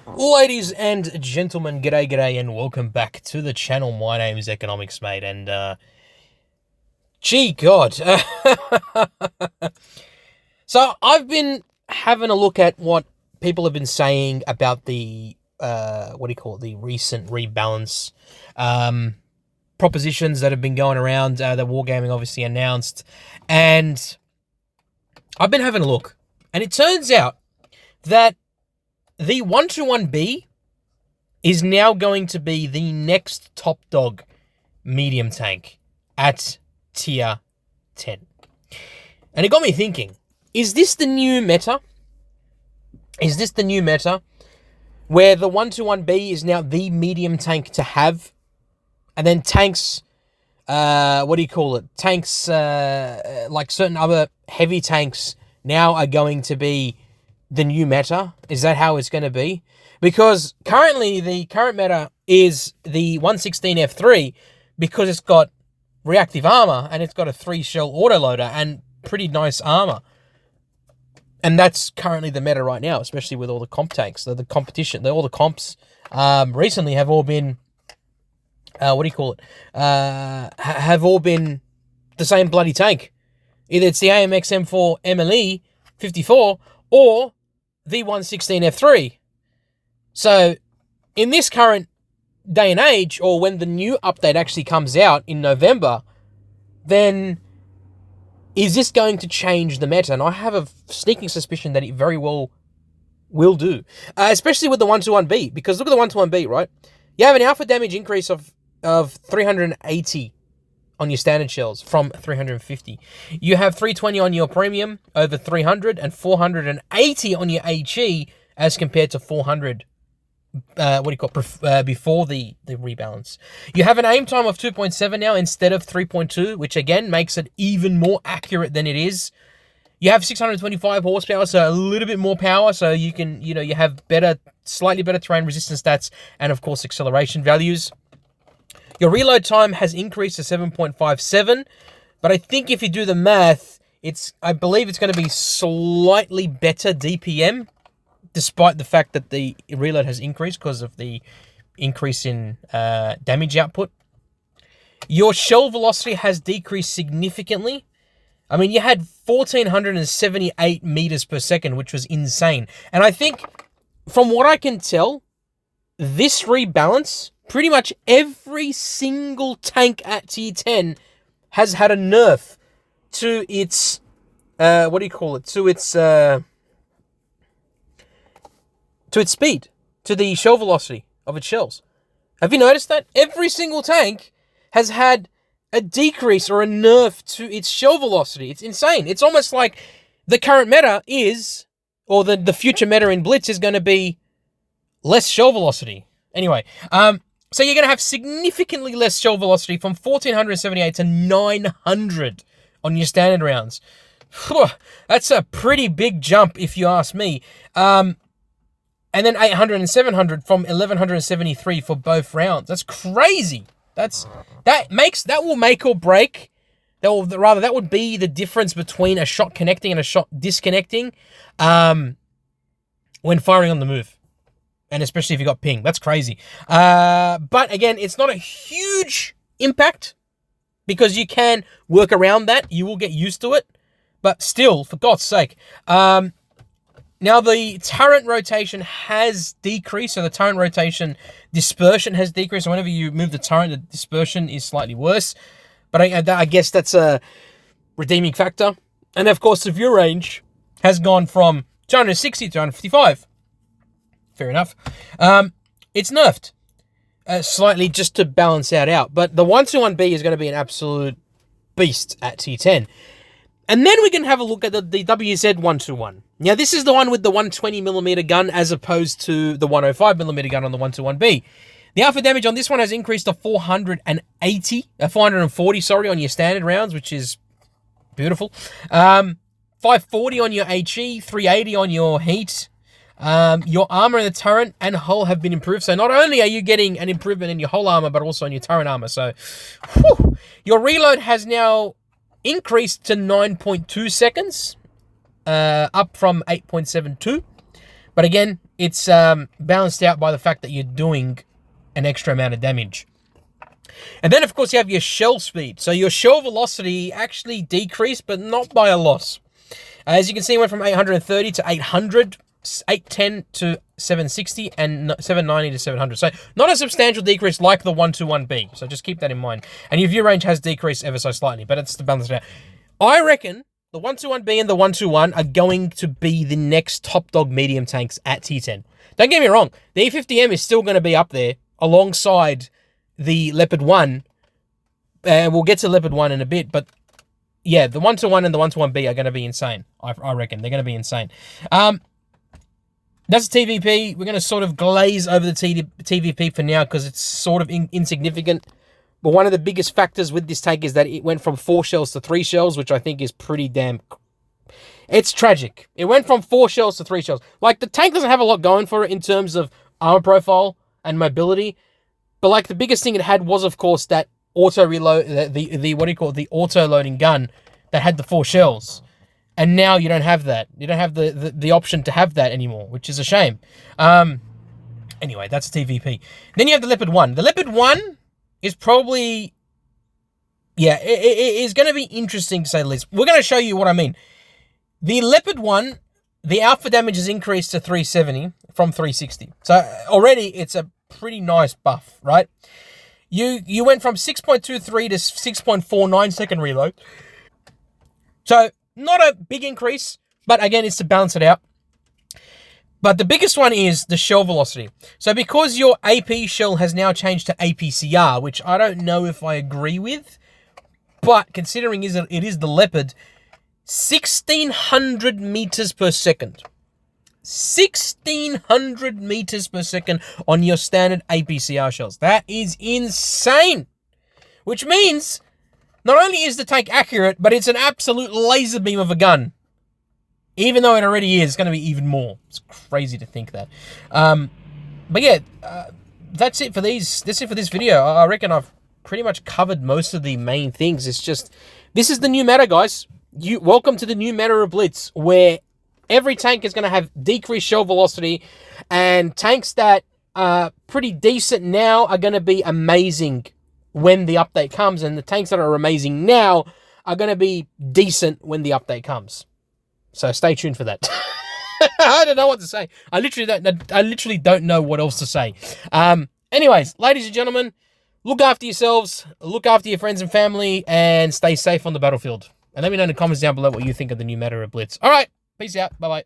Ladies and gentlemen, g'day, and welcome back to the channel. My name is Economics Mate, and gee God. So I've been having a look at what people have been saying about the the recent rebalance propositions that have been going around. The Wargaming obviously announced, and I've been having a look, and it turns out that the 121B is now going to be the next top dog medium tank at tier 10. And it got me thinking, is this the new meta? Is this the new meta where the 121B is now the medium tank to have? And then tanks, tanks like certain other heavy tanks now are going to be the new meta? Is that how it's going to be? Because currently the current meta is the 116F3 because it's got reactive armor and it's got a 3-shell autoloader and pretty nice armor. And that's currently the meta right now, especially with all the comp tanks. The competition, all the comps recently have all been, have all been the same bloody tank. Either it's the AMX M4 MLE 54 or the 116F3. So, in this current day and age, or when the new update actually comes out in November, then is this going to change the meta? And I have a sneaking suspicion that it very well will do. Especially with the 121B, because look at the 121B, right? You have an alpha damage increase of 380 on your standard shells from 350. You have 320 on your premium over 300 and 480 on your HE as compared to 400 before the rebalance. You have an aim time of 2.7 now instead of 3.2, which again makes it even more accurate than it is. You have 625 horsepower, so a little bit more power, so you can, you have slightly better terrain resistance stats and of course acceleration values. Your reload time has increased to 7.57, but I think if you do the math, I believe it's going to be slightly better DPM, despite the fact that the reload has increased because of the increase in damage output. Your shell velocity has decreased significantly. I mean, you had 1,478 meters per second, which was insane. And I think, from what I can tell, this rebalance, pretty much every single tank at tier 10 has had a nerf to its, to its speed, to the shell velocity of its shells. Have you noticed that? Every single tank has had a decrease or a nerf to its shell velocity. It's insane. It's almost like the current meta is, or the future meta in Blitz is going to be less shell velocity. Anyway, so you're going to have significantly less shell velocity from 1,478 to 900 on your standard rounds. That's a pretty big jump if you ask me. And then 800 and 700 from 1,173 for both rounds. That's crazy. That will make or break. That would be the difference between a shot connecting and a shot disconnecting when firing on the move. And especially if you got ping. That's crazy. But again, it's not a huge impact because you can work around that. You will get used to it. But still, for God's sake. Now, the turret rotation has decreased. So the turret rotation dispersion has decreased. So whenever you move the turret, the dispersion is slightly worse. But I guess that's a redeeming factor. And of course, the view range has gone from 260 to 255. Fair enough. It's nerfed slightly just to balance that out. But the 121B is going to be an absolute beast at tier 10. And then we can have a look at the WZ121. Now, this is the one with the 120mm gun as opposed to the 105mm gun on the 121B. The alpha damage on this one has increased to 440 on your standard rounds, which is beautiful. 540 on your HE, 380 on your heat. Your armor in the turret and hull have been improved. So not only are you getting an improvement in your hull armor, but also in your turret armor. So, your reload has now increased to 9.2 seconds, up from 8.72. But again, it's balanced out by the fact that you're doing an extra amount of damage. And then, of course, you have your shell speed. So your shell velocity actually decreased, but not by a lot. As you can see, it went from 830 to 800, 810 to 760, and 790 to 700. So not a substantial decrease like the 121B. So just keep that in mind. And your view range has decreased ever so slightly, but it's to balance it out. I reckon the 121B and the 121 are going to be the next top dog medium tanks at T10. Don't get me wrong. The E50M is still going to be up there alongside the Leopard 1. And we'll get to Leopard 1 in a bit, but yeah, the 121 and the 121B are going to be insane. I reckon. They're going to be insane. That's the TVP. We're going to sort of glaze over the TVP for now because it's sort of insignificant. But one of the biggest factors with this tank is that it went from 4 shells to 3 shells, which I think is pretty damn... It's tragic. It went from 4 shells to 3 shells. Like, the tank doesn't have a lot going for it in terms of armor profile and mobility. But, like, the biggest thing it had was, of course, that auto reload, the what do you call it, the auto loading gun that had the 4 shells. And now you don't have that. You don't have the option to have that anymore, which is a shame. Anyway, that's TVP. Then you have the Leopard 1. The Leopard 1 is probably... Yeah, it is going to be interesting to say the least. We're going to show you what I mean. The Leopard 1, the alpha damage has increased to 370 from 360. So already it's a pretty nice buff, right? You went from 6.23 to 6.49 second reload. So not a big increase, but again, it's to balance it out. But the biggest one is the shell velocity. So because your AP shell has now changed to APCR, which I don't know if I agree with, but considering it is the Leopard, 1,600 meters per second. 1,600 meters per second on your standard APCR shells. That is insane. Which means not only is the tank accurate, but it's an absolute laser beam of a gun. Even though it already is, it's going to be even more. It's crazy to think that. But yeah, that's it for these. That's it for this video. I reckon I've pretty much covered most of the main things. It's just, this is the new meta, guys. Welcome to the new meta of Blitz, where every tank is going to have decreased shell velocity, and tanks that are pretty decent now are going to be amazing when the update comes, and the tanks that are amazing now are going to be decent when the update comes. So stay tuned for that. I don't know what to say. I literally don't know what else to say. Anyways, ladies and gentlemen, look after yourselves, look after your friends and family, and stay safe on the battlefield. And let me know in the comments down below what you think of the new meta of Blitz. All right, peace out. Bye-bye.